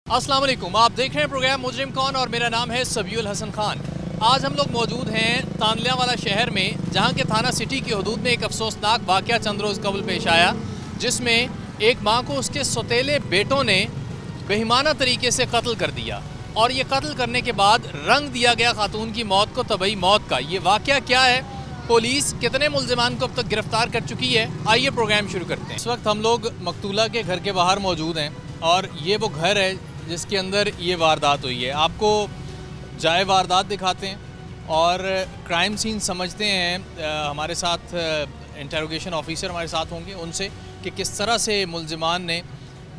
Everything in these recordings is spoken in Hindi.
अस्सलाम वालेकुम, आप देख रहे हैं प्रोग्राम मुजरिम कौन और मेरा नाम है सबीउल हसन खान। आज हम लोग मौजूद हैं तानल्यावाला शहर में, जहां के थाना सिटी की हदूद में एक अफसोसनाक वाक़या चंद रोज़ कबल पेश आया, जिसमें एक मां को उसके सौतेले बेटों ने बेईमाना तरीके से कत्ल कर दिया और ये कत्ल करने के बाद रंग दिया गया खातून की मौत को तबई मौत का। ये वाक़या क्या है, पुलिस कितने मुल्ज़िमान को अब तक गिरफ़्तार कर चुकी है, आइए प्रोग्राम शुरू करते हैं। इस वक्त हम लोग मकतूला के घर के बाहर मौजूद हैं और ये वो घर है जिसके अंदर ये वारदात हुई है। आपको जाए वारदात दिखाते हैं और क्राइम सीन समझते हैं। हमारे साथ इंटरोगेशन ऑफिसर हमारे साथ होंगे, उनसे कि किस तरह से मुल्ज़िमान ने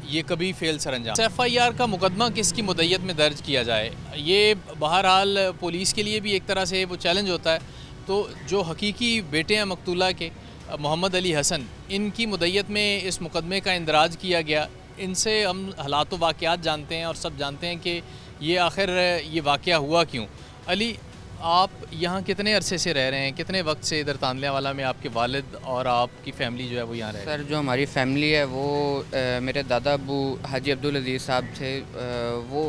ये कभी फेल सर अंजाम। FIR का मुकदमा किसकी मुद्दत में दर्ज किया जाए, ये बहरहाल पुलिस के लिए भी एक तरह से वो चैलेंज होता है। तो जो हकीकी बेटे हैं मकतूला के, मोहम्मद अली हसन, इनकी मुद्दत में इस मुकदमे का इंदराज किया गया। इनसे हम हालात व वाक़यात जानते हैं और सब जानते हैं कि ये आखिर ये वाक़या हुआ क्यों। अली, आप यहाँ कितने अरसे से रह रहे हैं, कितने वक्त से इधर तानल्यावाला में आपके वालिद और आपकी फ़ैमिली जो है वो यहाँ रह रहे हैं? सर, जो हमारी फ़ैमिली है वो मेरे दादा अब्बू हाजी अब्दुल अज़ीज़ साहब थे। वो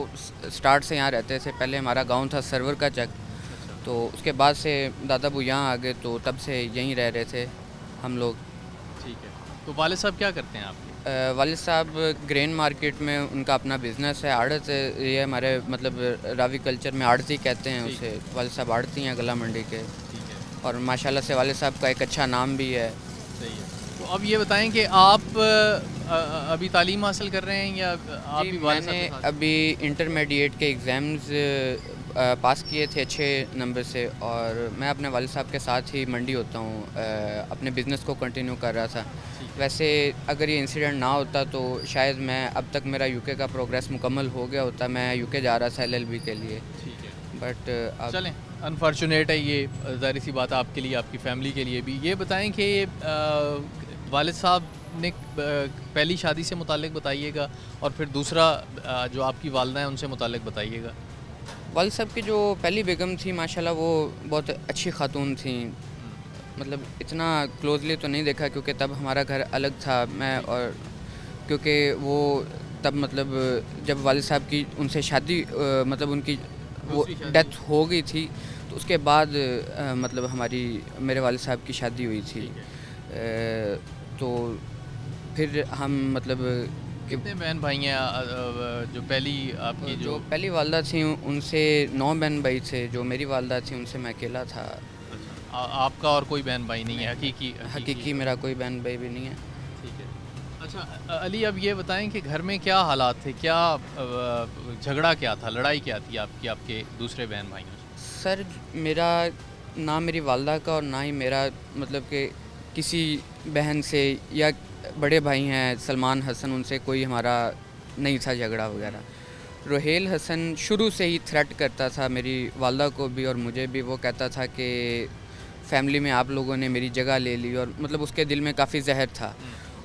स्टार्ट से यहाँ रहते थे। पहले हमारा गांव था सरवर का चक, तो उसके बाद से दादा अब्बू यहाँ आ गए, तो तब से यहीं रह रहे थे हम लोग। ठीक है, तो वालिद साहब क्या करते हैं आपके? वालिद साहब ग्रेन मार्केट में उनका अपना बिज़नेस है, आड़त है। ये हमारे मतलब रावी कल्चर में आड़ती कहते हैं उसे। वालिद साहब आड़ती हैं गला मंडी के, ठीक है, और माशाल्लाह से वालिद साहब का एक अच्छा नाम भी है। सही है। तो अब ये बताएं कि आप अभी तालीम हासिल कर रहे हैं या आप जी, भी वालिद साहब मैंने के साथ? अभी इंटरमीडिएट के एग्ज़ाम्स पास किए थे अच्छे नंबर से, और मैं अपने वालिद साहब के साथ ही मंडी होता हूँ। अपने बिज़नेस को कंटिन्यू कर रहा था। वैसे अगर ये इंसिडेंट ना होता तो शायद मैं अब तक मेरा यूके का प्रोग्रेस मुकम्मल हो गया होता। मैं यूके जा रहा था LLB के लिए, ठीक है, बट अब चलें, अनफॉर्चुनेट है ये, ज़ाहिर सी बात है आपके लिए, आपकी फ़ैमिली के लिए भी। ये बताएं कि वालिद साहब ने पहली शादी से मुताल्लिक बताइएगा और फिर दूसरा जो आपकी वालदा है उनसे मुताल्लिक बताइएगा। वालिद साहब की जो पहली बेगम थी माशाल्लाह वो बहुत अच्छी खातून थी। मतलब इतना क्लोजली तो नहीं देखा क्योंकि तब हमारा घर अलग था। मैं और क्योंकि वो तब मतलब जब वालिद साहब की उनसे शादी मतलब उनकी वो दूसरी शादी डेथ हो गई थी, तो उसके बाद मतलब हमारी मेरे वालिद साहब की शादी हुई थी। तो फिर हम मतलब कितने बहन भाई हैं? जो पहली आपकी जो पहली वालदा थी उनसे 9 बहन भाई थे। जो मेरी वालदा थी उनसे मैं अकेला था। अच्छा, आपका और कोई बहन भाई नहीं है? हकीकी हकीकी मेरा कोई बहन भाई भी नहीं है। ठीक है। अच्छा, अली, अब ये बताएं कि घर में क्या हालात थे, क्या झगड़ा क्या था, लड़ाई क्या थी आपकी आपके दूसरे बहन भाइयों से? सर, मेरा ना मेरी वालदा का और ना ही मेरा मतलब कि किसी बहन से या बड़े भाई हैं सलमान हसन, उनसे कोई हमारा नहीं था झगड़ा वगैरह। रोहेल हसन शुरू से ही थ्रेट करता था मेरी वालदा को भी और मुझे भी। वो कहता था कि फैमिली में आप लोगों ने मेरी जगह ले ली, और मतलब उसके दिल में काफ़ी जहर था।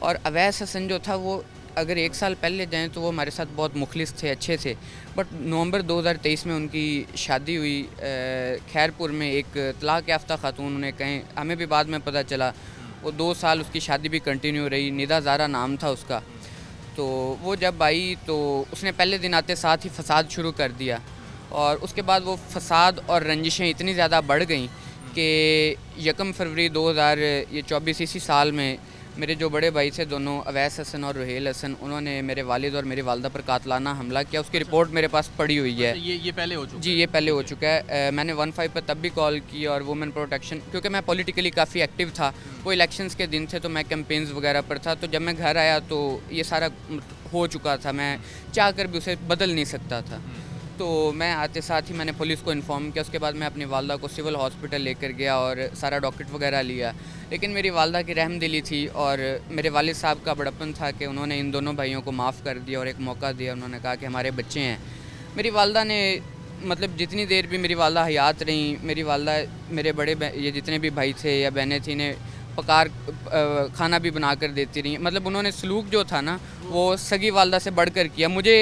और अवैस हसन जो था वो अगर 1 साल पहले जाएँ तो वो हमारे साथ बहुत मुखलिस थे, अच्छे थे। बट नवंबर 2023 में उनकी शादी हुई खैरपुर में एक तलाक याफ्ता खातून, उन्हें कहें, हमें भी बाद में पता चला। वो 2 साल उसकी शादी भी कंटिन्यू रही। निदा ज़ारा नाम था उसका। तो वो जब आई तो उसने पहले दिन आते साथ ही फ़साद शुरू कर दिया, और उसके बाद वो फ़साद और रंजिशें इतनी ज़्यादा बढ़ गईं कि 1 फरवरी 2024 इसी साल में मेरे जो बड़े भाई थे दोनों, अवैस हसन और रोहेल हसन, उन्होंने मेरे वालिद और मेरी वालदा पर कातलाना हमला किया। उसकी रिपोर्ट मेरे पास पड़ी हुई है। अच्छा, ये पहले हो चुका जी, ये पहले हो चुका है। मैंने 15 पर तब भी कॉल की, और वुमेन प्रोटेक्शन, क्योंकि मैं पॉलिटिकली काफ़ी एक्टिव था। वो इलेक्शंस के दिन थे तो मैं कैंपेन्स वगैरह पर था। तो जब मैं घर आया तो ये सारा हो चुका था। मैं चाह कर भी उसे बदल नहीं सकता था। तो मैं आते साथ ही मैंने पुलिस को इन्फॉर्म किया। उसके बाद मैं अपनी वालदा को सिविल हॉस्पिटल लेकर गया और सारा डॉक्यूमेंट वगैरह लिया। लेकिन मेरी वालदा की रहमदिली थी और मेरे वालिद साहब का बड़प्पन था कि उन्होंने इन दोनों भाइयों को माफ़ कर दिया और एक मौका दिया। उन्होंने कहा कि हमारे बच्चे हैं। मेरी वालदा ने मतलब जितनी देर भी मेरी वालदा हयात रहीं, मेरी वालदा मेरे बड़े ये जितने भी भाई थे या बहनें थी इन्हें पकार खाना भी बना कर देती रहीं। मतलब उन्होंने सलूक जो था ना वो सगी वालदा से बढ़कर किया। मुझे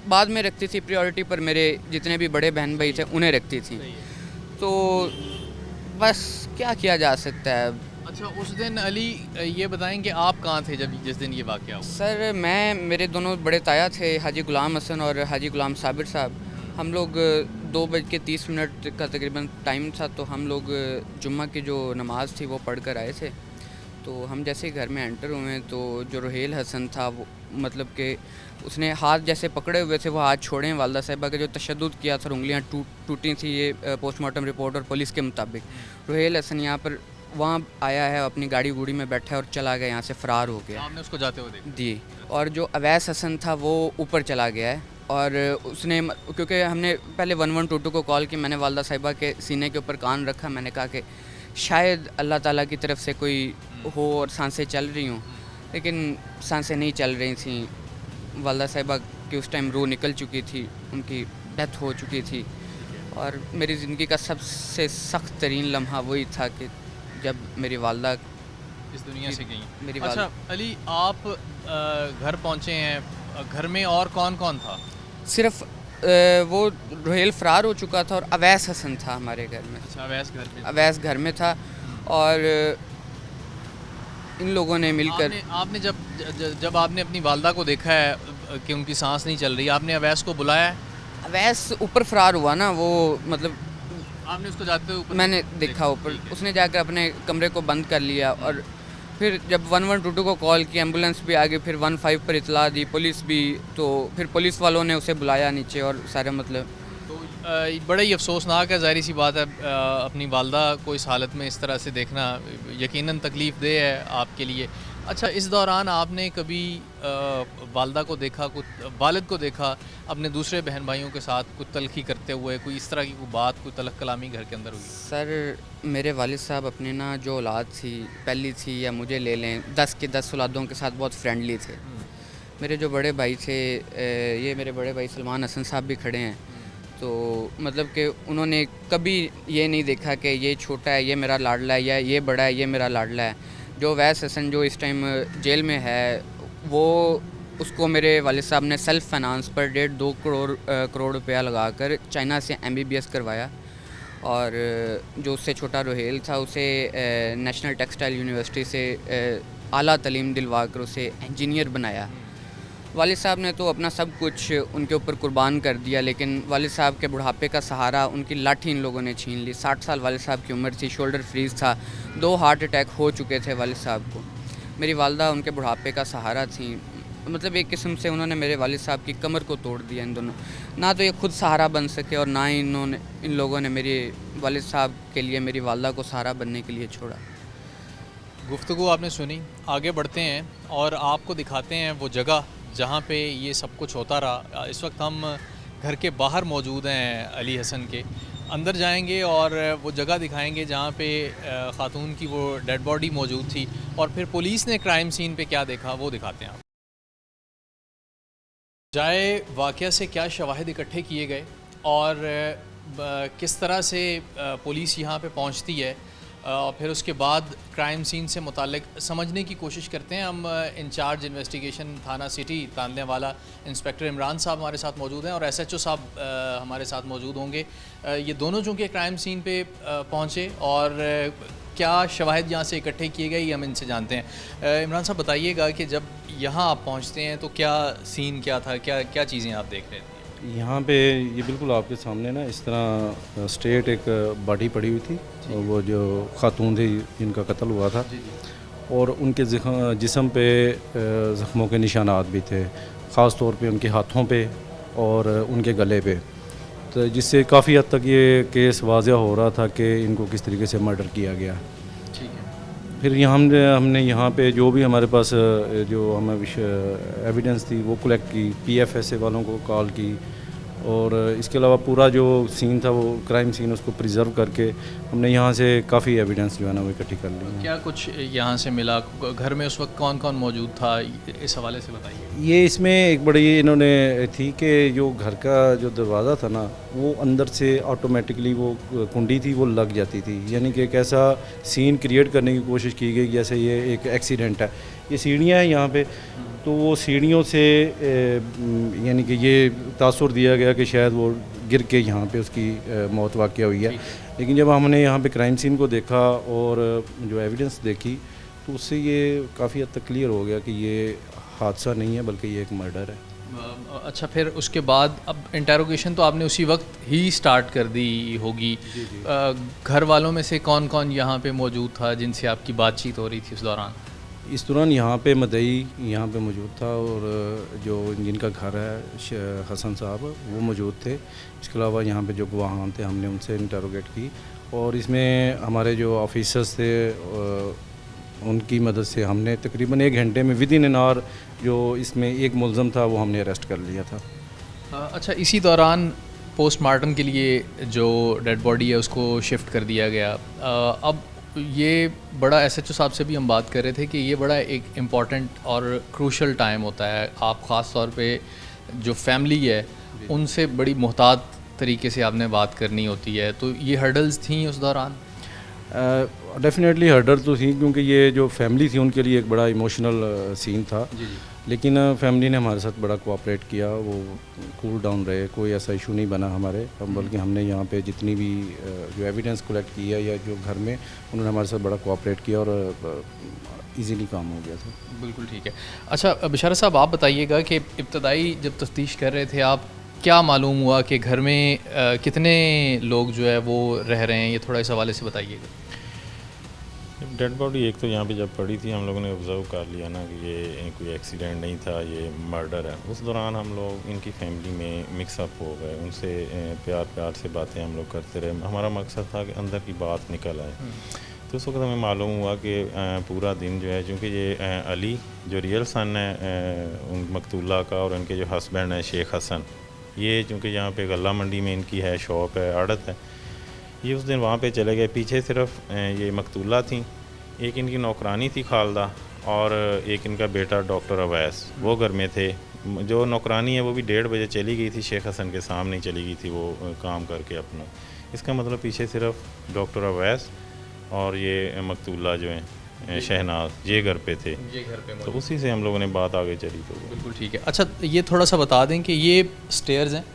बाद में रखती थी प्रायोरिटी पर, मेरे जितने भी बड़े बहन भाई थे उन्हें रखती थी। तो बस क्या किया जा सकता है। अच्छा, उस दिन अली ये बताएं कि आप कहाँ थे जब जिस दिन ये वाक़या हुआ? सर मैं मेरे दोनों बड़े ताया थे, हाजी गुलाम हसन और हाजी गुलाम साबिर साहब। हम लोग 2:30 का तकरीबन टाइम था, तो हम लोग जुम्मा की जो नमाज़ थी वो पढ़ कर आए थे। तो हम जैसे ही घर में एंटर हुए तो जो रुहेल हसन था वो मतलब कि उसने हाथ जैसे पकड़े हुए थे, वो हाथ छोड़े हैं। वालदा साहिबा का जो तशद्दुद किया था और उंगलियां टूटी थी, ये पोस्टमार्टम रिपोर्ट और पुलिस के मुताबिक। रुहेल हसन यहाँ पर वहाँ आया है, अपनी गाड़ी वूड़ी में बैठा है और चला गया, यहाँ से फ़रार हो गया आपने उसको जाते हुए देखा? जी। और जो अवैस हसन था वो ऊपर चला गया है, और उसने क्योंकि हमने पहले 1122 को कॉल की, मैंने वालदा साहिबा के सीने के ऊपर कान रखा, मैंने कहा कि शायद अल्लाह ताला की तरफ से कोई हो और सांसें चल रही हों, लेकिन सांसें नहीं चल रही थी। वालदा साहिबा की उस टाइम रूह निकल चुकी थी, उनकी डेथ हो चुकी थी। और मेरी ज़िंदगी का सबसे सख्त तरीन लम्हा वही था कि जब मेरी वालदा इस दुनिया से गई। मेरी अच्छा अली, आप घर पहुँचे हैं, घर में और कौन कौन था? सिर्फ वो रुहेल फ़रार हो चुका था और अवैस हसन था हमारे घर में। अच्छा, अवैस घर पे? अवैस घर में था, और इन लोगों ने मिलकर आपने जब आपने अपनी वालदा को देखा है कि उनकी सांस नहीं चल रही, आपने अवैस को बुलाया है? अवैस ऊपर फ़रार हुआ ना, वो मतलब आपने उसको जाते हुए ऊपर मैंने देखा ऊपर, उसने जाकर अपने कमरे को बंद कर लिया। और फिर जब 1122 को कॉल की, एम्बुलेंस भी आ गई, फिर 15 पर इतला दी, पुलिस भी, तो फिर पुलिस वालों ने उसे बुलाया नीचे और सारे मतलब। तो बड़ा ही अफसोसनाक है, ज़ाहिर सी बात है, अपनी वालदा को इस हालत में इस तरह से देखना यकीनन तकलीफ़ दे है आपके लिए। अच्छा, इस दौरान आपने कभी वालदा को देखा, कुछ वालिद को देखा अपने दूसरे बहन भाइयों के साथ कुछ तलखी करते हुए, कोई इस तरह की कोई बात, कोई तलख कलामी घर के अंदर हुई? सर मेरे वालिद साहब अपने ना जो औलाद थी, पहली थी या मुझे ले लें, 10 के 10 औलादों के साथ बहुत फ्रेंडली थे। मेरे जो बड़े भाई थे, ये मेरे बड़े भाई सलमान हसन साहब भी खड़े हैं, तो मतलब कि उन्होंने कभी ये नहीं देखा कि ये छोटा है, ये मेरा लाडला है, या ये बड़ा है, ये मेरा लाडला है। जो अवैस हसन जो इस टाइम जेल में है, वो उसको मेरे वालिद साहब ने सेल्फ़ फाइनेंस पर 1.5-2 करोड़ रुपया लगाकर चाइना से MBBS करवाया। और जो उससे छोटा रुहेल था, उसे नेशनल टेक्सटाइल यूनिवर्सिटी से आला तालीम दिलवा कर उसे इंजीनियर बनाया। वालिद साहब ने तो अपना सब कुछ उनके ऊपर कुर्बान कर दिया, लेकिन वालिद साहब के बुढ़ापे का सहारा उनकी लाठी इन लोगों ने छीन ली। 60 साल वालिद साहब की उम्र थी, शोल्डर फ्रीज था, 2 हार्ट अटैक हो चुके थे वालिद साहब को। मेरी वालदा उनके बुढ़ापे का सहारा थी, मतलब एक किस्म से उन्होंने मेरे वालिद साहब की कमर को तोड़ दिया। इन दोनों ना तो ये खुद सहारा बन सके, और ना ही इन लोगों ने मेरे वालिद साहब के लिए मेरी वालदा को सहारा बनने के लिए छोड़ा। गुफ्तगू आपने सुनी, आगे बढ़ते हैं और आपको दिखाते हैं वो जगह जहाँ पे ये सब कुछ होता रहा। इस वक्त हम घर के बाहर मौजूद हैं अली हसन के, अंदर जाएंगे और वो जगह दिखाएंगे जहाँ पे ख़ातून की वो डेड बॉडी मौजूद थी, और फिर पुलिस ने क्राइम सीन पे क्या देखा वो दिखाते हैं आप। जाए वाक़या से क्या शवाहिद इकट्ठे किए गए और किस तरह से पुलिस यहाँ पे पहुँचती है, और फिर उसके बाद क्राइम सीन से मुताल्लिक समझने की कोशिश करते हैं। हम इंचार्ज इन्वेस्टिगेशन थाना सिटी तांदलेवाला इंस्पेक्टर इमरान साहब हमारे साथ मौजूद हैं और SHO साहब हमारे साथ मौजूद होंगे। ये दोनों चूँकि क्राइम सीन पे पहुँचे और क्या शवाहिद यहाँ से इकट्ठे किए गए ये हम इनसे जानते हैं। इमरान साहब बताइएगा कि जब यहाँ आप पहुँचते हैं तो क्या सीन क्या था, क्या क्या चीज़ें आप देख रहे थे? यहाँ पे ये बिल्कुल आपके सामने ना इस तरह स्ट्रेट एक बॉडी पड़ी हुई थी, और वो जो खातून थी जिनका कत्ल हुआ था, और उनके जिस्म पे ज़ख्मों के निशानात भी थे, ख़ास तौर पे उनके हाथों पे और उनके गले पे, तो जिससे काफ़ी हद तक ये केस वाज़ह हो रहा था कि इनको किस तरीके से मर्डर किया गया। ठीक है। फिर हमने यहाँ पे जो भी हमारे पास जो हमें एविडेंस थी वो कलेक्ट की, PFSA वालों को कॉल की, और इसके अलावा पूरा जो सीन था वो क्राइम सीन उसको प्रिजर्व करके हमने यहाँ से काफ़ी एविडेंस जो है ना वो इकट्ठी कर ली। क्या कुछ यहाँ से मिला? घर में उस वक्त कौन कौन मौजूद था, इस हवाले से बताइए। ये इसमें एक बड़ी इन्होंने थी कि जो घर का जो दरवाज़ा था ना वो अंदर से ऑटोमेटिकली वो कुंडी थी वो लग जाती थी, यानी कि एक ऐसा सीन क्रिएट करने की कोशिश की गई जैसे ये एक एक्सीडेंट है। ये सीढ़ियाँ हैं यहाँ पे, तो वो सीढ़ियों से यानी कि ये तासुर दिया गया कि शायद वो गिर के यहाँ पे उसकी मौत वाक़या हुई है। लेकिन जब हमने यहाँ पे क्राइम सीन को देखा और जो एविडेंस देखी तो उससे ये काफ़ी हद तक क्लियर हो गया कि ये हादसा नहीं है बल्कि ये एक मर्डर है। अच्छा, फिर उसके बाद अब इंटेरोगेशन तो आपने उसी वक्त ही स्टार्ट कर दी होगी। घर वालों में से कौन कौन यहाँ पे मौजूद था जिनसे आपकी बातचीत हो रही थी उस दौरान? इस दौरान यहाँ पे मदई यहाँ पे मौजूद था और जो जिनका घर है हसन साहब वो मौजूद थे। इसके अलावा यहाँ पे जो गवाहान थे हमने उनसे इंटरोगेट की और इसमें हमारे जो ऑफिसर्स थे उनकी मदद से हमने तकरीबन 1 घंटे में विद इन एन आवर जो इसमें एक मुलज़म था वो हमने अरेस्ट कर लिया था। अच्छा, इसी दौरान पोस्टमार्टम के लिए जो डेड बॉडी है उसको शिफ्ट कर दिया गया। अब ये बड़ा एसएचओ साहब से भी हम बात कर रहे थे कि ये बड़ा एक इम्पॉर्टेंट और क्रूशल टाइम होता है। आप ख़ास तौर पे जो फैमिली है उनसे बड़ी मोहतात तरीके से आपने बात करनी होती है, तो ये हर्डल्स थी उस दौरान? डेफिनेटली हर्डल तो थी क्योंकि ये जो फैमिली थी उनके लिए एक बड़ा इमोशनल सीन था। लेकिन फैमिली ने हमारे साथ बड़ा कोऑपरेट किया, वो कूल डाउन रहे, कोई ऐसा इशू नहीं बना हमारे। बल्कि हमने यहाँ पे जितनी भी जो एविडेंस कलेक्ट किया या जो घर में उन्होंने हमारे साथ बड़ा कोऑपरेट किया और इजीली काम हो गया था। बिल्कुल ठीक है। अच्छा बिशारत साहब, आप बताइएगा कि इब्तदाई जब तफ्तीश कर रहे थे आप, क्या मालूम हुआ कि घर में कितने लोग जो है वो रह रहे हैं? ये थोड़ा इस हवाले से बताइएगा। डेड बॉडी एक तो यहाँ पे जब पड़ी थी हम लोगों ने ऑब्ज़र्व कर लिया ना कि ये कोई एक्सीडेंट नहीं था, ये मर्डर है। उस दौरान हम लोग इनकी फैमिली में मिक्सअप हो गए, उनसे प्यार से बातें हम लोग करते रहे। हमारा मकसद था कि अंदर की बात निकल आए। तो उस वक्त हमें मालूम हुआ कि पूरा दिन जो है, चूँकि ये अली जो रियल सन है उन मकतूला का और उनके जो हस्बैंड है शेख हसन, ये चूँकि यहाँ पे गल्ला मंडी में इनकी है शॉप है, आड़त है, ये उस दिन वहाँ पे चले गए। पीछे सिर्फ ये मकतूला थी, एक इनकी नौकरानी थी खालदा और एक इनका बेटा डॉक्टर अवैस, वो घर में थे। जो नौकरानी है वो भी 1:30 बजे चली गई थी, शेख हसन के सामने चली गई थी वो काम करके अपना। इसका मतलब पीछे सिर्फ डॉक्टर अवैस और ये मकतूला जो है शहनाज ये घर पे थे। ये घर पे तो उसी से हम लोगों ने बात आगे चली। तो बिल्कुल ठीक है। अच्छा, ये थोड़ा सा बता दें कि ये स्टेयर्स हैं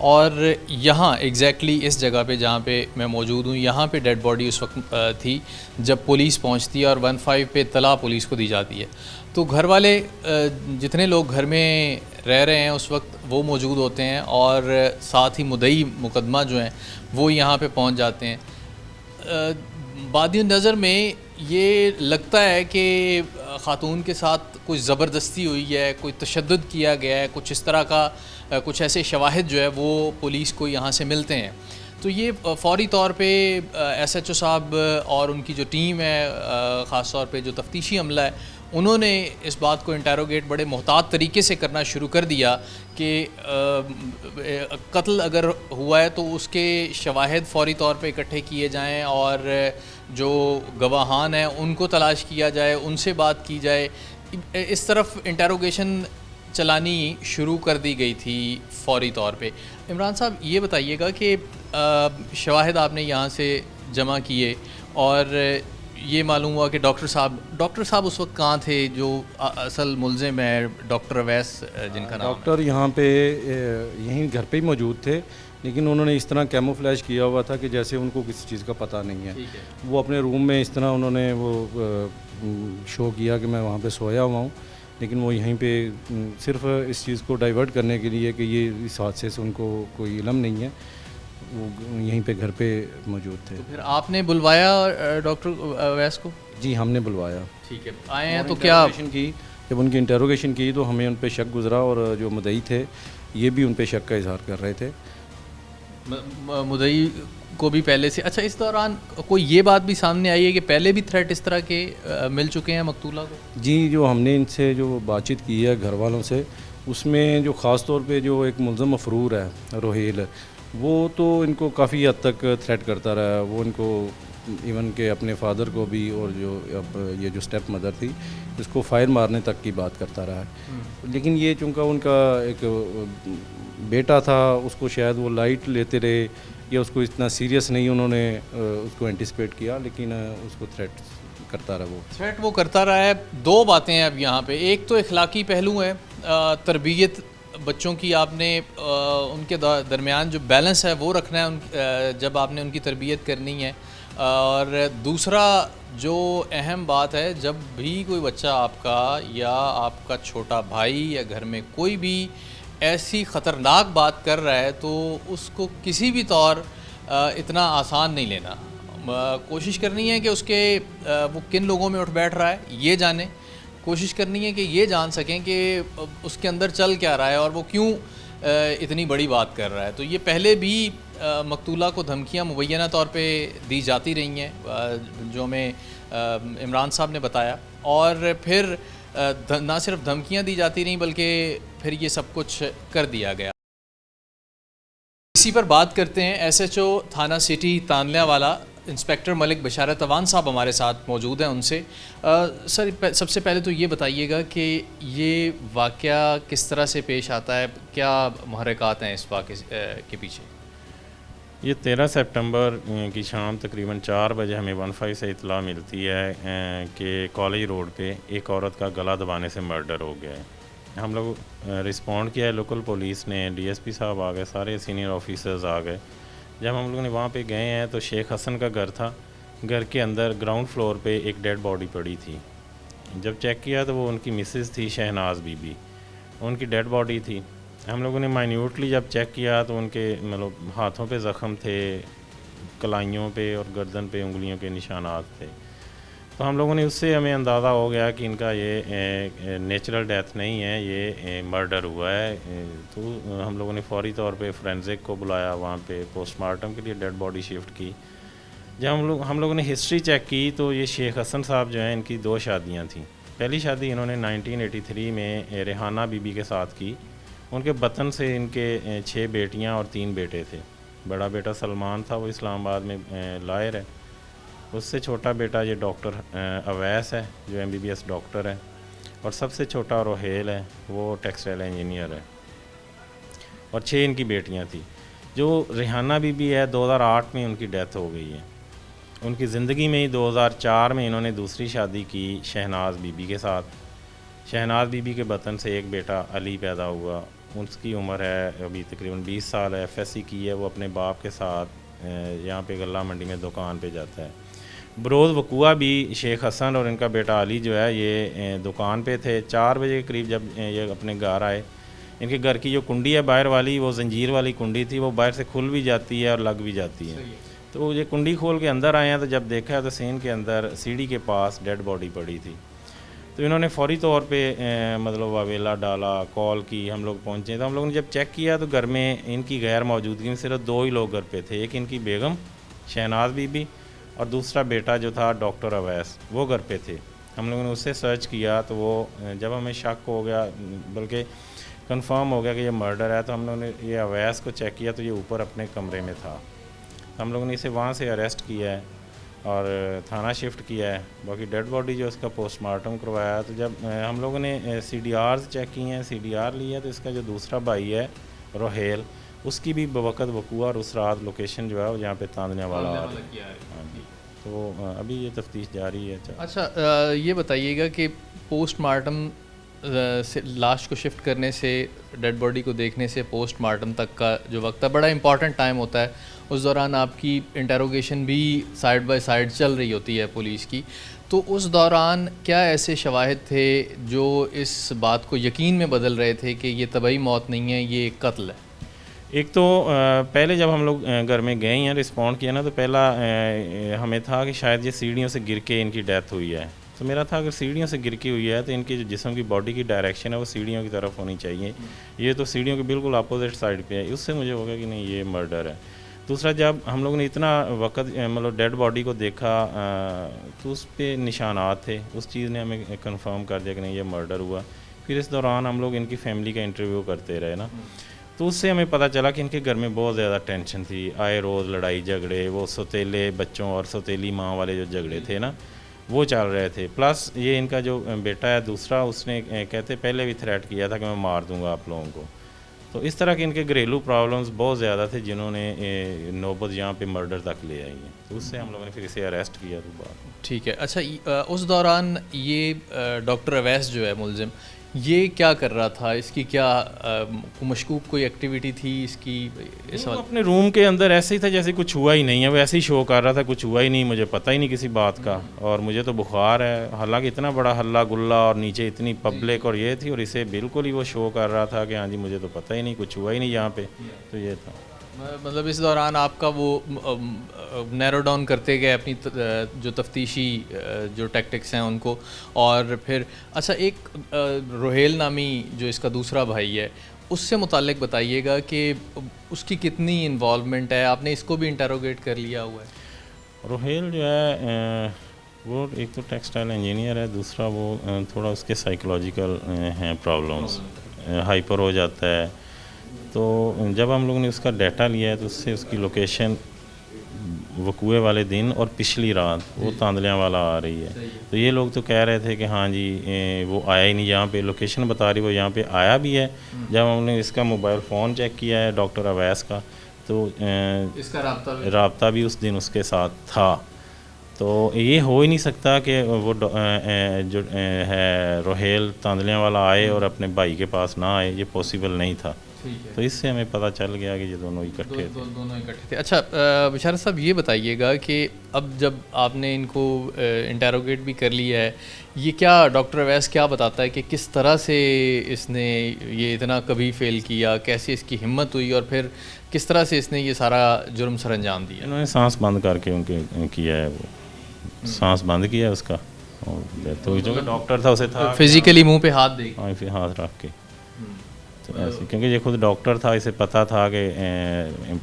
और यहाँ एग्जैक्टली इस जगह पे जहाँ पे मैं मौजूद हूँ, यहाँ पे डेड बॉडी उस वक्त थी जब पुलिस पहुँचती है और 15 पे तला पुलिस को दी जाती है। तो घर वाले जितने लोग घर में रह रहे हैं उस वक्त वो मौजूद होते हैं और साथ ही मुद्दई मुकदमा जो हैं वो यहाँ पे पहुँच जाते हैं। बादी नज़र में ये लगता है कि ख़ातून के साथ कोई ज़बरदस्ती हुई है, कोई तशद्दुद किया गया है, कुछ इस तरह का कुछ ऐसे शवाहिद जो है वो पुलिस को यहाँ से मिलते हैं। तो ये फ़ौरी तौर पे एसएचओ साहब और उनकी जो टीम है, ख़ास तौर पे जो तफ्तीशी अमला है, उन्होंने इस बात को इंटेरोगेट बड़े मोहतात तरीके से करना शुरू कर दिया कि कत्ल अगर हुआ है तो उसके शवाहिद फ़ौरी तौर पे इकट्ठे किए जाएं और जो गवाहान हैं उनको तलाश किया जाए, उनसे बात की जाए। इस तरफ इंटेरोगेशन चलानी शुरू कर दी गई थी फ़ौरी तौर पे। इमरान साहब, ये बताइएगा कि शवाहिद आपने यहाँ से जमा किए और ये मालूम हुआ कि डॉक्टर साहब उस वक्त कहाँ थे जो असल मुलज़िम है डॉक्टर अवैस जिनका नाम? डॉक्टर यहाँ पे यहीं घर पे ही मौजूद थे, लेकिन उन्होंने इस तरह कैमोफ्लैज किया हुआ था कि जैसे उनको किसी चीज़ का पता नहीं है। वो अपने रूम में इस तरह उन्होंने वो शो किया कि मैं वहाँ पे सोया हुआ हूँ, लेकिन वो यहीं पे सिर्फ इस चीज़ को डाइवर्ट करने के लिए कि ये इस हादसे से उनको कोई इल्म नहीं है, वो यहीं पे घर पे मौजूद थे। तो फिर आपने बुलवाया डॉक्टर अवैस को? जी, हमने बुलवाया। ठीक है, आए हैं तो क्या की जब उनकी इंटेरोगेशन की तो हमें उन पे शक गुजरा और जो मुद्दई थे ये भी उन पे शक का इजहार कर रहे थे। मुद्दई को भी पहले से? अच्छा, इस दौरान कोई ये बात भी सामने आई है कि पहले भी थ्रेट इस तरह के मिल चुके हैं मकतूला को? जी, जो हमने इनसे जो बातचीत की है घर वालों से, उसमें जो ख़ास तौर पे जो एक मुलज़म मफरूर है रोहेल, वो तो इनको काफ़ी हद तक थ्रेट करता रहा है। वो इनको इवन के अपने फादर को भी और जो अब ये जो स्टेप मदर थी इसको फायर मारने तक की बात करता रहा है। लेकिन ये चूँकि उनका एक बेटा था उसको शायद वो लाइट लेते रहे या उसको इतना सीरियस नहीं उन्होंने उसको एंटिसिपेट किया, लेकिन उसको थ्रेट करता रहा वो। थ्रेट वो करता रहा है। दो बातें हैं अब यहाँ पे, एक तो इखलाकी पहलू है, तरबियत बच्चों की आपने उनके दरमियान जो बैलेंस है वो रखना है जब आपने उनकी तरबियत करनी है। और दूसरा जो अहम बात है, जब भी कोई बच्चा आपका या आपका छोटा भाई या घर में कोई भी ऐसी ख़तरनाक बात कर रहा है तो उसको किसी भी तौर इतना आसान नहीं लेना। कोशिश करनी है कि उसके वो किन लोगों में उठ बैठ रहा है ये जाने, कोशिश करनी है कि ये जान सकें कि उसके अंदर चल क्या रहा है और वो क्यों इतनी बड़ी बात कर रहा है। तो ये पहले भी मकतूला को धमकियां मुबैना तौर पे दी जाती रही हैं, जो हमें इमरान साहब ने बताया, और फिर ना सिर्फ धमकियां दी जाती रहीं बल्कि फिर ये सब कुछ कर दिया गया। इसी पर बात करते हैं, एसएचओ थाना सिटी तानल्यावाला इंस्पेक्टर मलिक बशारत अवान साहब हमारे साथ मौजूद हैं। उनसे सर सबसे पहले तो ये बताइएगा कि ये वाक़या किस तरह से पेश आता है, क्या मुहर्रिकात हैं इस वाक़े के पीछे? ये 13 सितंबर की शाम तकरीबन 4 बजे हमें 15 से इतला मिलती है कि कॉलेज रोड पे एक औरत का गला दबाने से मर्डर हो गया है। हम लोग रिस्पॉन्ड किया है, लोकल पुलिस ने, डीएसपी साहब आ गए, सारे सीनियर ऑफिसर्स आ गए। जब हम लोगों ने वहाँ पे गए हैं तो शेख हसन का घर था, घर के अंदर ग्राउंड फ्लोर पे एक डेड बॉडी पड़ी थी। जब चेक किया तो वो उनकी मिसेस थी शहनाज बीबी, उनकी डेड बॉडी थी। हम लोगों ने माइन्यूटली जब चेक किया तो उनके मतलब हाथों पे ज़ख़म थे, कलाइयों पे और गर्दन पे उंगलियों के निशानात थे। तो हम लोगों ने उससे हमें अंदाज़ा हो गया कि इनका ये नेचुरल डेथ नहीं है, ये मर्डर हुआ है। तो हम लोगों ने फौरी तौर पे फोरेंसिक को बुलाया, वहाँ पे पोस्टमार्टम के लिए डेड बॉडी शिफ्ट की। जब हम लोगों ने हिस्ट्री चेक की तो ये शेख हसन साहब जो हैं, इनकी 2 शादियाँ थीं। पहली शादी इन्होंने 1983 में रेहाना बीबी के साथ की। उनके वतन से इनके 6 बेटियाँ और 3 बेटे थे। बड़ा बेटा सलमान था, वो इस्लामाबाद में लायर है। उससे छोटा बेटा ये डॉक्टर अवैस है जो MBBS डॉक्टर है, और सबसे छोटा रोहेल है, वो टेक्सटाइल इंजीनियर है, और 6 इनकी बेटियां थी। जो रेहाना बीबी है 2008 में उनकी डेथ हो गई है। उनकी ज़िंदगी में ही 2004 में इन्होंने दूसरी शादी की शहनाज बीबी के साथ। शहनाज बीबी के वतन से एक बेटा अली पैदा हुआ, उसकी उम्र है अभी तकरीबन 20 साल है, FSC की है। वो अपने बाप के साथ यहाँ पे गल्ला मंडी में दुकान पे जाता है। बरोज़ वकूआ भी शेख हसन और इनका बेटा अली जो है ये दुकान पे थे। 4 बजे के करीब जब ये अपने घर आए, इनके घर की जो कुंडी है बाहर वाली, वो जंजीर वाली कुंडी थी, वो बाहर से खुल भी जाती है और लग भी जाती है। तो ये कुंडी खोल के अंदर आए हैं, तो जब देखा तो सीन के अंदर सीढ़ी के पास डेड बॉडी पड़ी थी। तो इन्होंने फौरी तौर पे मतलब वावेला डाला, कॉल की, हम लोग पहुँचे। तो हम लोगों ने जब चेक किया तो घर में इनकी गैर मौजूदगी में सिर्फ 2 ही लोग घर पे थे। एक इनकी बेगम शहनाज बीबी और दूसरा बेटा जो था डॉक्टर अवैस, वो घर पे थे। हम लोगों ने उससे सर्च किया तो वो जब हमें शक हो गया, बल्कि कंफर्म हो गया कि ये मर्डर है, तो हम लोगों ने ये अवैस को चेक किया तो ये ऊपर अपने कमरे में था। हम लोगों ने इसे वहाँ से अरेस्ट किया है और थाना शिफ्ट किया है। बाकी डेड बॉडी जो इसका पोस्टमार्टम करवाया, तो जब हम लोगों ने CDRs चेक किए हैं, CDR लिया, तो इसका जो दूसरा भाई है रोहेल, उसकी भी बवक़्त वकूआ और उस रात लोकेशन जो है वो यहाँ पे तांदल्यावाला आ रही है। तो अभी ये तफ्तीश जारी है। अच्छा, ये बताइएगा कि पोस्टमार्टम से लाश को शिफ्ट करने से, डेड बॉडी को देखने से पोस्टमार्टम तक का जो वक्त है, बड़ा इंपॉर्टेंट टाइम होता है। उस दौरान आपकी इंटरोगेशन भी साइड बाय साइड चल रही होती है पुलिस की। तो उस दौरान क्या ऐसे शवाहिद थे जो इस बात को यकीन में बदल रहे थे कि ये तबई मौत नहीं है, ये कत्ल है? एक तो पहले जब हम लोग घर में गए हैं, रिस्पॉन्ड किया ना, तो पहला हमें था कि शायद ये सीढ़ियों से गिर के इनकी डेथ हुई है। तो मेरा था अगर सीढ़ियों से गिर के हुई है तो इनकी जो जिस्म की बॉडी की डायरेक्शन है वो सीढ़ियों की तरफ होनी चाहिए। ये तो सीढ़ियों के बिल्कुल अपोजिट साइड पे है। उससे मुझे हो गया कि नहीं, ये मर्डर है। दूसरा, जब हम लोगों ने इतना वक्त मतलब डेड बॉडी को देखा तो उस पर निशानात थे, उस चीज़ ने हमें कंफर्म कर दिया कि नहीं, ये मर्डर हुआ। फिर इस दौरान हम लोग इनकी फैमिली का इंटरव्यू करते रहे ना, तो उससे हमें पता चला कि इनके घर में बहुत ज़्यादा टेंशन थी। आए रोज़ लड़ाई झगड़े, वो सौतेले बच्चों और सौतेली माँ वाले जो झगड़े थे ना, वो चल रहे थे। प्लस ये इनका जो बेटा है दूसरा, उसने कहते पहले भी थ्रेट किया था कि मैं मार दूंगा आप लोगों को। तो इस तरह के इनके घरेलू प्रॉब्लम्स बहुत ज़्यादा थे जिन्होंने नौबत यहाँ पे मर्डर तक ले आई हैं। तो उससे हम लोगों ने फिर इसे अरेस्ट किया दोबारा। ठीक है। अच्छा, उस दौरान ये डॉक्टर अवैस जो है मुलजिम, ये क्या कर रहा था? इसकी क्या मशकूक कोई एक्टिविटी थी इसकी? इस वो अपने रूम के अंदर ऐसे ही था जैसे कुछ हुआ ही नहीं है, वो ऐसे ही शो कर रहा था, कुछ हुआ ही नहीं, मुझे पता ही नहीं किसी बात का, और मुझे तो बुखार है। हालांकि इतना बड़ा हल्ला गुल्ला और नीचे इतनी पब्लिक और ये थी, और इसे बिल्कुल ही वो शो कर रहा था कि हाँ जी मुझे तो पता ही नहीं, कुछ हुआ ही नहीं यहाँ पे। तो ये था। मतलब इस दौरान आपका वो नैरो डाउन करते गए अपनी जो तफ्तीशी जो टैक्टिक्स हैं उनको, और फिर अच्छा एक रोहेल नामी जो इसका दूसरा भाई है, उससे मुताल्लिक बताइएगा कि उसकी कितनी इन्वॉल्वमेंट है? आपने इसको भी इंटरोगेट कर लिया हुआ है? रोहेल जो है वो एक तो टेक्सटाइल इंजीनियर है, दूसरा वो थोड़ा उसके साइकोलॉजिकल हैं प्रॉब्लम्स, हाइपर हो जाता है। तो जब हम लोगों ने उसका डाटा लिया है तो उससे उसकी लोकेशन वकूए वाले दिन और पिछली रात वो तांदलियाँ वाला आ रही है। तो ये लोग तो कह रहे थे कि हाँ जी वो आया ही नहीं, यहाँ पे लोकेशन बता रही वो यहाँ पे आया भी है। जब हमने इसका मोबाइल फ़ोन चेक किया है डॉक्टर अवैस का, तो इसका राब्ता भी उस दिन उसके साथ था। तो ये हो ही नहीं सकता कि वो जो है रोहेल तांदलियाँ वाला आए और अपने भाई के पास ना आए, ये पॉसिबल नहीं था। तो इससे हमें पता चल गया कि ये दोनों इकट्ठे थे। दोनों इकट्ठे थे। अच्छा, बिशारत साहब ये बताइएगा कि अब जब आपने इनको इंटेरोगेट भी कर लिया है, ये क्या डॉक्टर अवैस क्या बताता है कि किस तरह से इसने ये इतना कभी फेल किया, कैसे इसकी हिम्मत हुई, और फिर किस तरह से इसने ये सारा जुर्म सर अंजाम दिया? इन्होंने सांस बंद करके उनके किया है, वो सांस बंद किया है उसका, और तो जो डॉक्टर था उसे था फिजिकली मुंह पे हाथ दे, हाँ फिर हाथ रख के, तो ऐसे, क्योंकि ये खुद डॉक्टर था, इसे पता था कि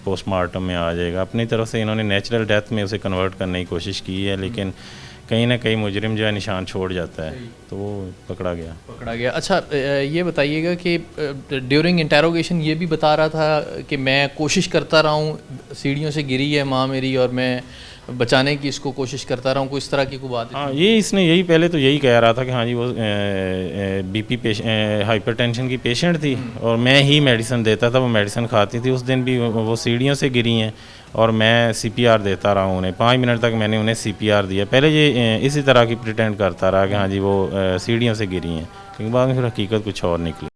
पोस्टमार्टम में आ जाएगा। अपनी तरफ से इन्होंने नेचुरल डेथ में उसे कन्वर्ट करने की कोशिश की है, लेकिन कहीं ना कहीं मुजरिम जो है निशान छोड़ जाता है, तो वो पकड़ा गया। अच्छा, ये बताइएगा कि ड्यूरिंग इंटेरोगेशन ये भी बता रहा था कि मैं कोशिश करता रहा हूँ, सीढ़ियों से गिरी है माँ मेरी और मैं बचाने की इसको कोशिश करता रहा हूँ, कोई इस तरह की कोई बात? हाँ, ये इसने यही पहले तो यही कह रहा था कि हाँ जी वो बीपी हाइपरटेंशन की पेशेंट थी और मैं ही मेडिसिन देता था, वो मेडिसिन खाती थी। उस दिन भी वो सीढ़ियों से गिरी हैं और मैं सीपीआर देता रहा हूँ उन्हें, 5 मिनट तक मैंने उन्हें सीपीआर दिया। पहले ये इसी तरह की प्रिटेंड करता रहा कि हाँ जी वो सीढ़ियों से गिरी हैं, लेकिन बाद में फिर हकीकत कुछ और निकली।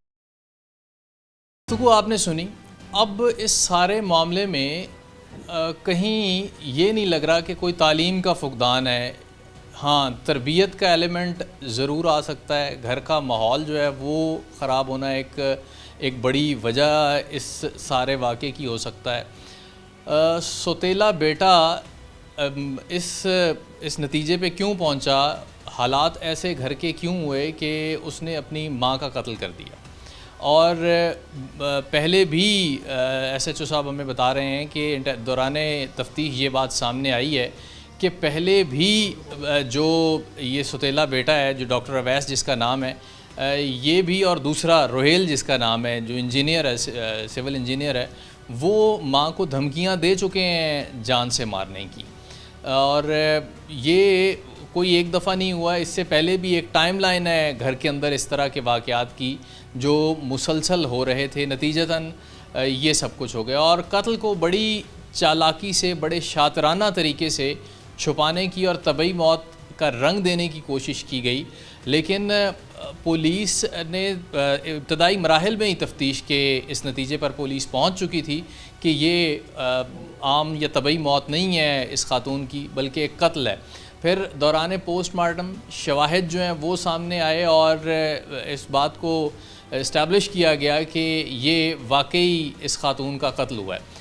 तो आपने सुनी। अब इस सारे मामले में कहीं ये नहीं लग रहा कि कोई तालीम का फुकदान है। हाँ, तरबियत का एलिमेंट ज़रूर आ सकता है, घर का माहौल जो है वो ख़राब होना एक बड़ी वजह इस सारे वाक़े की हो सकता है। सौतेला बेटा इस नतीजे पे क्यों पहुंचा, हालात ऐसे घर के क्यों हुए कि उसने अपनी माँ का कत्ल कर दिया। और पहले भी SHO साहब हमें बता रहे हैं कि दौरान तफ्तीश ये बात सामने आई है कि पहले भी जो ये सौतेला बेटा है, जो डॉक्टर अवैस जिसका नाम है, ये भी, और दूसरा रोहेल जिसका नाम है, जो इंजीनियर है, सिविल इंजीनियर है, वो माँ को धमकियाँ दे चुके हैं जान से मारने की। और ये कोई एक दफ़ा नहीं हुआ, इससे पहले भी एक टाइमलाइन है घर के अंदर इस तरह के वाक़यात की जो मुसलसल हो रहे थे। नतीजतन ये सब कुछ हो गया और कत्ल को बड़ी चालाकी से, बड़े शातराना तरीके से छुपाने की और तबई मौत का रंग देने की कोशिश की गई। लेकिन पुलिस ने इब्तदाई मराहिल में ही तफ्तीश के इस नतीजे पर पुलिस पहुंच चुकी थी कि ये आम या तबई मौत नहीं है इस खातून की, बल्कि एक कत्ल है। फिर दौरान पोस्टमार्टम शवाहिद जो हैं वो सामने आए और इस बात को इस्टेब्लिश किया गया कि ये वाकई इस खातून का कत्ल हुआ है।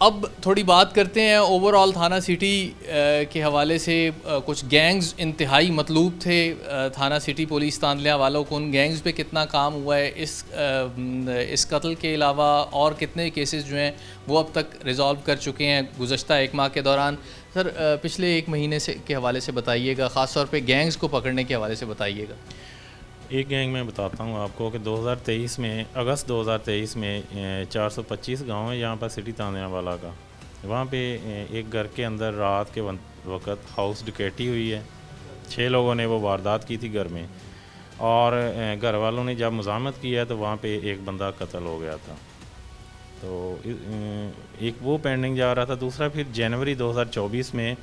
अब थोड़ी बात करते हैं ओवरऑल थाना सिटी के हवाले से। कुछ गैंग्स इंतहाई मतलूब थे थाना सिटी पुलिस तांदलिया वालों को, उन गैंग्स पे कितना काम हुआ है, इस कत्ल के अलावा और कितने केसेस जो हैं वो अब तक रिज़ॉल्व कर चुके हैं गुज़श्ता 1 माह के दौरान। सर, पिछले 1 महीने से के हवाले से बताइएगा, ख़ास तौर पे गैंग्स को पकड़ने के हवाले से बताइएगा। एक गैंग मैं बताता हूँ आपको कि 2023 में, अगस्त 2023 में 425 गांव है यहाँ पर सिटी तांदलिया वाला का। वहाँ पे एक घर के अंदर रात के वक्त हाउस डकैती हुई है। 6 लोगों ने वो वारदात की थी घर में और घर वालों ने जब मुज़ाहमत किया तो वहाँ पे एक बंदा कत्ल हो गया था। तो एक वो पेंडिंग जा रहा था। दूसरा फिर जनवरी 2024 में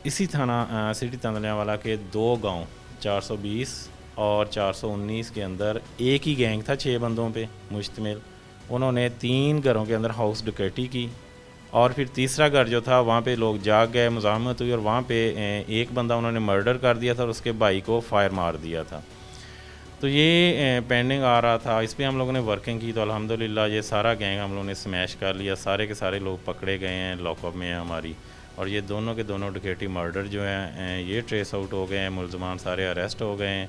इसी थाना सिटी तांदलियावाला के 2 गांव 420 और 419 के अंदर एक ही गैंग था 6 बंदों पे मुश्तमिल। उन्होंने 3 घरों के अंदर हाउस डकैती की और फिर तीसरा घर जो था वहाँ पे लोग जाग गए, मुज़ाहमत हुई और वहाँ पे एक बंदा उन्होंने मर्डर कर दिया था और उसके भाई को फायर मार दिया था। तो ये पेंडिंग आ रहा था, इस पर हम लोगों ने वर्किंग की तो अल्हम्दुलिल्लाह ये सारा गैंग हम लोगों ने स्मैश कर लिया। सारे के सारे लोग पकड़े गए हैं, लॉकअप में हैं हमारी। और ये दोनों के दोनों डकैती मर्डर जो हैं ये ट्रेस आउट हो गए हैं, मुलजमान सारे अरेस्ट हो गए हैं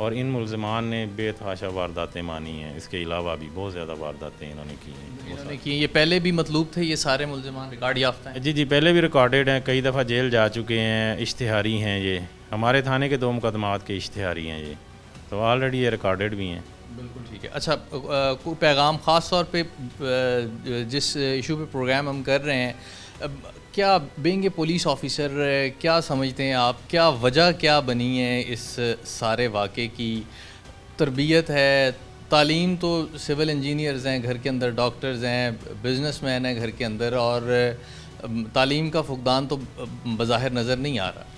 और इन मुलजमान ने बेतहाशा वारदातें मानी हैं। इसके अलावा भी बहुत ज़्यादा वारदातें इन्होंने की हैं। ये पहले भी मतलूब थे, ये सारे मुलजमान रिकॉर्ड याफ्ता हैं? जी पहले भी रिकॉर्डेड हैं, कई दफ़ा जेल जा चुके हैं, इश्तिहारी हैं। ये हमारे थाने के 2 मुकदमात के इश्तिहारी हैं ये, तो ऑलरेडी ये रिकॉर्डेड भी हैं। बिल्कुल ठीक है। अच्छा, कोई पैगाम ख़ास तौर पे जिस इशू पे प्रोग्राम हम कर रहे हैं, क्या बीइंग ए पुलिस ऑफिसर क्या समझते हैं आप, क्या वजह क्या बनी है इस सारे वाक़े की? तरबियत है, तालीम तो सिविल इंजीनियर्स हैं घर के अंदर, डॉक्टर्स हैं, बिजनेसमैन हैं घर के अंदर, और तालीम का फुकदान तो बज़ाहिर नज़र नहीं आ रहा।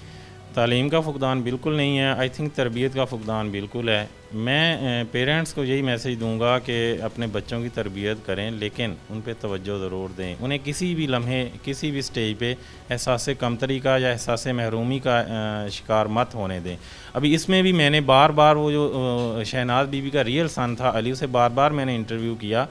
तालीम का फुकदान बिल्कुल नहीं है, आई थिंक तरबियत का फुकदान बिल्कुल है। मैं पेरेंट्स को यही मैसेज दूंगा कि अपने बच्चों की तरबियत करें, लेकिन उन पे तवज्जो ज़रूर दें। उन्हें किसी भी लम्हे किसी भी स्टेज पे एहसास कमतरी का या एहसास महरूमी का शिकार मत होने दें। अभी इसमें भी मैंने बार बार वो जो शहनाज बीबी का रियल सन था अली, उसे बार बार मैंने इंटरव्यू किया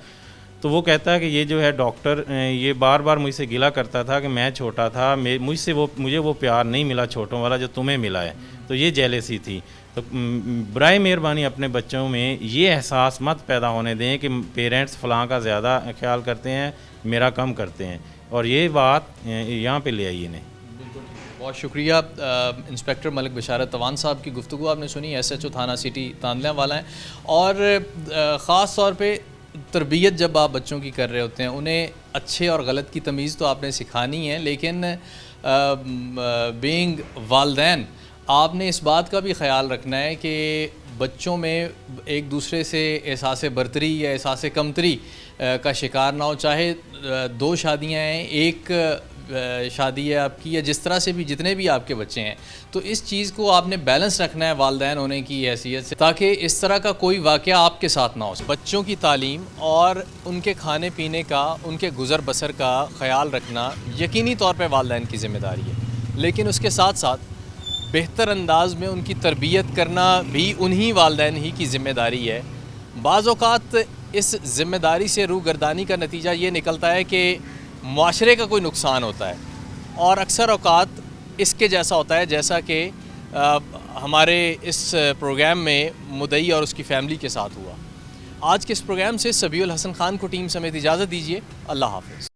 तो वो कहता है कि ये जो है डॉक्टर ये बार बार मुझसे गिला करता था कि मैं छोटा था, मुझे वो प्यार नहीं मिला छोटों वाला जो तुम्हें मिला है, तो ये जेलसी थी। तो बराए मेहरबानी अपने बच्चों में ये एहसास मत पैदा होने दें कि पेरेंट्स फ़लाँ का ज़्यादा ख्याल करते हैं, मेरा कम करते हैं, और ये बात यहाँ पे ले आइए नहीं। बहुत शुक्रिया। इंस्पेक्टर मलिक बशारत तवान साहब की गुफ्तगू आपने सुनी, SHO थाना सिटी तांदलियावाला हैं। और ख़ास तौर पे तरबियत जब आप बच्चों की कर रहे होते हैं, उन्हें अच्छे और गलत की तमीज़ तो आपने सिखानी है, लेकिन बीइंग वालिदैन आपने इस बात का भी ख़याल रखना है कि बच्चों में एक दूसरे से एहसास बरतरी या एहसास कमतरी का शिकार ना हो। चाहे 2 शादियाँ हैं, एक शादी है आपकी, या जिस तरह से भी जितने भी आपके बच्चे हैं, तो इस चीज़ को आपने बैलेंस रखना है वालिदैन होने की हैसियत से, ताकि इस तरह का कोई वाक़या आपके साथ ना हो। बच्चों की तालीम और उनके खाने पीने का, उनके गुज़र बसर का ख़याल रखना यकीनी तौर पर वालिदैन की ज़िम्मेदारी है, लेकिन उसके साथ साथ बेहतर अंदाज में उनकी तरबियत करना भी उन्हीं वालिदैन ही की ज़िम्मेदारी है। बाज़ औक़ात इस ज़िम्मेदारी से रूगर्दानी का नतीजा ये निकलता है कि माशरे का कोई नुकसान होता है, और अक्सर औक़ात इसके जैसा होता है जैसा कि हमारे इस प्रोग्राम में मुद्दई और उसकी फ़ैमिली के साथ हुआ। आज के इस प्रोग्राम से सबीउल हसन ख़ान को टीम समेत इजाज़त दीजिए। अल्लाह हाफ़िज़।